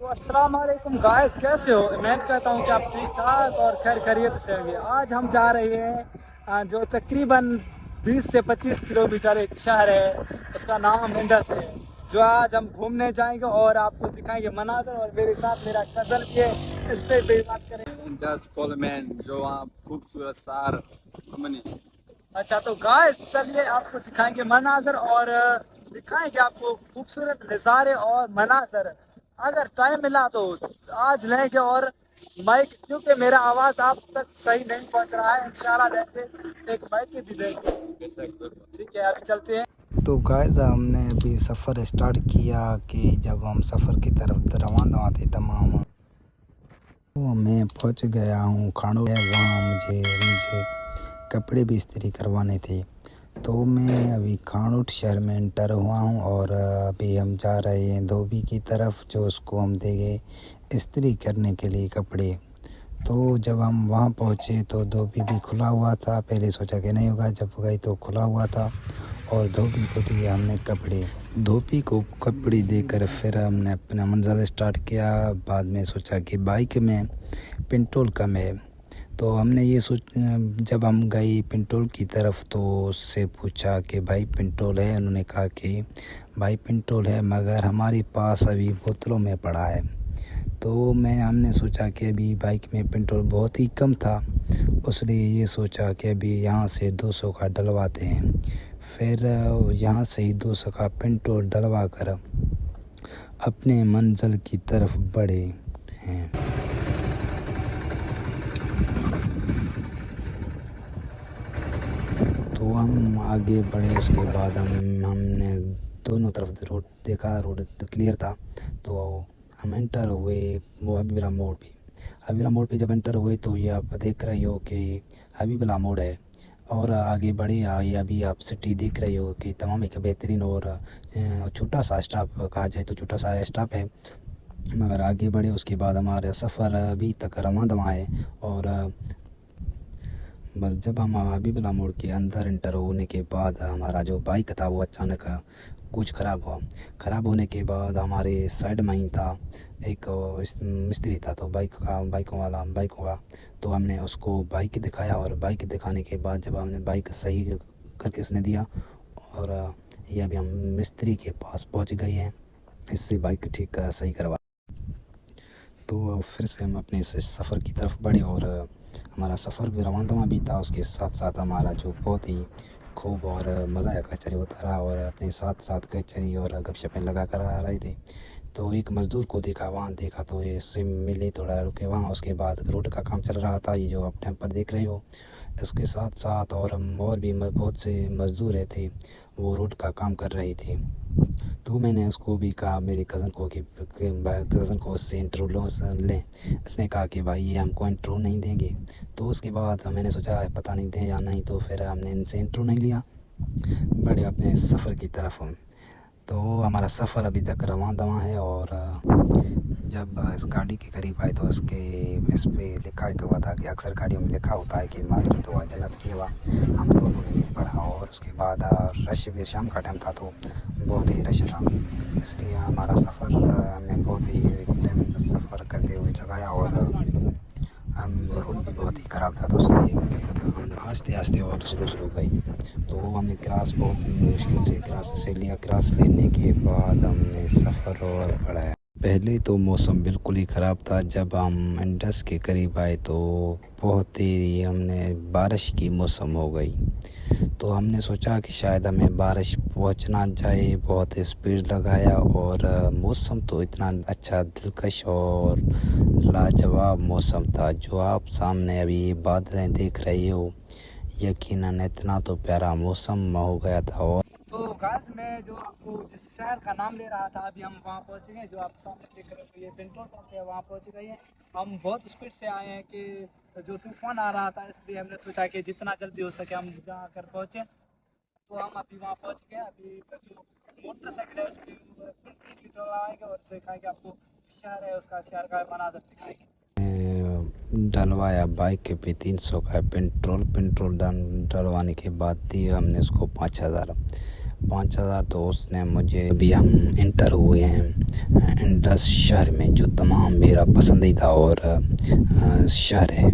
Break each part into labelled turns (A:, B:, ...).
A: तो अस्सलाम वालेकुम गाइस, कैसे हो? उम्मीद करता हूँ कि आप ठीक ठाक और खैर खैरियत से होंगे। आज हम जा रहे हैं जो तकरीबन 20 से 25 किलोमीटर एक शहर है, उसका नाम इंडस है। जो आज हम घूमने जाएंगे और आपको दिखाएंगे मनाजर। और मेरे साथ मेरा कज़न भी है, इससे भी बात करेंगे। इंडस कोलमैन जो वहाँ खूबसूरत सार घूमने। अच्छा तो गाइस चलिए आपको दिखाएंगे मनाजर और दिखाएंगे आपको खूबसूरत नज़ारे और मनाजर। अगर टाइम मिला तो आज लेंगे। और माइक, क्योंकि मेरा आवाज़ आप तक सही नहीं पहुंच रहा है, इंशाल्लाह लेंगे, एक माइक भी लेंगे। ठीक है, अभी चलते हैं।
B: तो गाइस हमने अभी सफ़र स्टार्ट किया कि जब हम सफ़र की तरफ रवाना थे तमाम। तो मैं पहुंच गया हूँ खानों है, वहाँ मुझे कपड़े भी इस्त्री करवाने थे। तो मैं अभी खानोट शहर में एंटर हुआ हूँ और अभी हम जा रहे हैं धोबी की तरफ, जो उसको हम देंगे इस्त्री करने के लिए कपड़े। तो जब हम वहाँ पहुँचे तो धोबी भी खुला हुआ था। पहले सोचा कि नहीं होगा, जब गए तो खुला हुआ था और धोबी को दिए हमने कपड़े। धोबी को कपड़े देकर फिर हमने अपना मंज़िल स्टार्ट किया। बाद में सोचा कि बाइक में पेट्रोल कम है, तो हमने ये जब हम गए पेट्रोल की तरफ तो उससे पूछा कि भाई पेट्रोल है? उन्होंने कहा कि भाई पेट्रोल है, मगर हमारे पास अभी बोतलों में पड़ा है। तो हमने सोचा कि अभी बाइक में पेट्रोल बहुत ही कम था, इसलिए ये सोचा कि अभी यहाँ से 200 का डलवाते हैं। फिर यहाँ से ही 200 का पेट्रोल डलवा कर अपने मंजिल की तरफ बढ़े हैं। तो हम आगे बढ़े, उसके बाद हमने दोनों तरफ रोड देखा, रोड क्लियर था। तो हम एंटर हुए वो हबीबला मोड़ पे। हबीबला मोड़ पे जब एंटर हुए तो ये आप देख रहे हो कि हबीबला मोड़ है। और आगे बढ़े ये अभी आप सिटी देख रहे हो कि तमाम एक बेहतरीन और छोटा सा स्टॉप कहा जाए तो छोटा सा स्टॉप है। मगर आगे बढ़े उसके बाद हमारा सफ़र अभी तक रवां दवा है। और बस जब हम हबीबला मोड़ के अंदर एंटर होने के बाद हमारा जो बाइक था वो अचानक कुछ ख़राब हुआ। ख़राब होने के बाद हमारे साइड में ही था एक मिस्त्री था, तो बाइकों का तो हमने उसको बाइक दिखाया। और बाइक दिखाने के बाद जब हमने बाइक सही करके उसने दिया, और ये अभी हम मिस्त्री के पास पहुंच गए हैं, इससे बाइक ठीक सही करवा। तो फिर से हम अपने सफ़र की तरफ बढ़े और हमारा सफ़र भी रवाना भी था। उसके साथ साथ हमारा जो बहुत ही खूब और मज़ा आया कचहरी होता रहा, और अपने साथ साथ कचहरी और गपशपें लगा कर आ रहे थे। तो एक मज़दूर को देखा, वहाँ देखा तो ये से मिले, थोड़ा रुके वहाँ। उसके बाद रोड का काम चल रहा था, ये जो आप टाइम पर देख रहे हो। इसके साथ साथ और भी बहुत से मज़दूर थे, वो रोड का काम कर रहे थे। तो मैंने उसको भी कहा, मेरे कज़न को, कि कज़न को उससे इंटरव्यू लें। इसने कहा कि भाई ये हमको इंटरव्यू नहीं देंगे। तो उसके बाद मैंने सोचा पता नहीं दें या नहीं, तो फिर हमने इनसे इंटरव्यू नहीं लिया, बढ़े अपने सफ़र की तरफ हम। तो हमारा सफ़र अभी तक रवां दवा है। और जब इस गाड़ी के करीब आए तो इस पे लिखा हुआ था कि अक्सर गाड़ियों में लिखा होता है कि मार की दुआ जन्नत की हवा। हम दोनों ने ये पढ़ा। और उसके बाद रश भी, शाम का टाइम था तो बहुत ही रश था, इसलिए हमारा सफ़र हमने बहुत ही टाइम सफ़र करते हुए लगाया। और रोड भी बहुत ही ख़राब था, तो इसलिए आस्ते आस्ते और स्लो गई। तो हमने क्रॉस बहुत मुश्किल से क्रॉस लिया। क्रॉस लेने के बाद हमने सफ़र और बढ़ाया। पहले तो मौसम बिल्कुल ही ख़राब था। जब हम इंडस के करीब आए तो बहुत ही हमने बारिश की मौसम हो गई। तो हमने सोचा कि शायद हमें बारिश पहुंच ना जाए, बहुत स्पीड लगाया। और मौसम तो इतना अच्छा, दिलकश और लाजवाब मौसम था, जो आप सामने अभी ये बादलें देख रहे हो। यकीनन इतना तो प्यारा मौसम हो गया था। और
A: तो गाइस मैं जो आपको जिस शहर का नाम ले रहा था, अभी हम वहाँ पहुँच गए। जो आप सामने देख रहे हो ये पेट्रोल पंप है, वहाँ पहुँच गए हैं। हम बहुत स्पीड से आए हैं कि जो तूफान आ रहा था, इसलिए हमने सोचा कि जितना जल्दी हो सके हम जहाँ कर पहुँचे। तो हम अभी वहाँ पहुँच गए। अभी जो मोटरसाइकिल है उस पर पेट्रोल भी डलवाएंगे और दिखाएंगे आपको शहर है, उसका शहर का मनाजर दिखाएंगे।
B: डलवाया बाइक पे 300 का पेट्रोल डलवाने के बाद दिए हमने उसको 5000। 5,000। तो उसने मुझे, अभी हम इंटर हुए हैं इंडस शहर में, जो तमाम मेरा पसंदीदा और शहर है,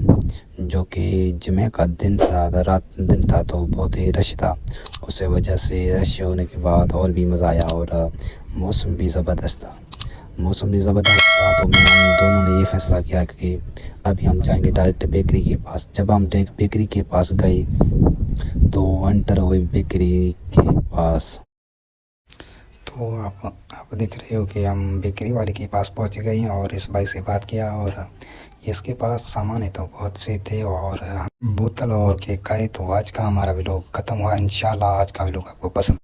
B: जो कि जुमे का दिन था, रात दिन था, तो बहुत ही रश था। उस वजह से रश होने के बाद और भी मज़ा आया, और मौसम भी ज़बरदस्त था। तो हम दोनों ने ये फ़ैसला किया कि अभी हम जाएंगे डायरेक्ट बेकरी के पास। जब हम बेकरी के पास गए तो एंटर हुए बेकरी के पास, तो आप देख रहे हो कि हम बेकरी वाले के पास पहुंच गए हैं और इस भाई से बात किया, और इसके पास सामान है तो बहुत से थे और बोतल और केक खाए। तो आज का हमारा व्लॉग ख़त्म हुआ। इंशाल्लाह आज का व्लॉग आपको पसंद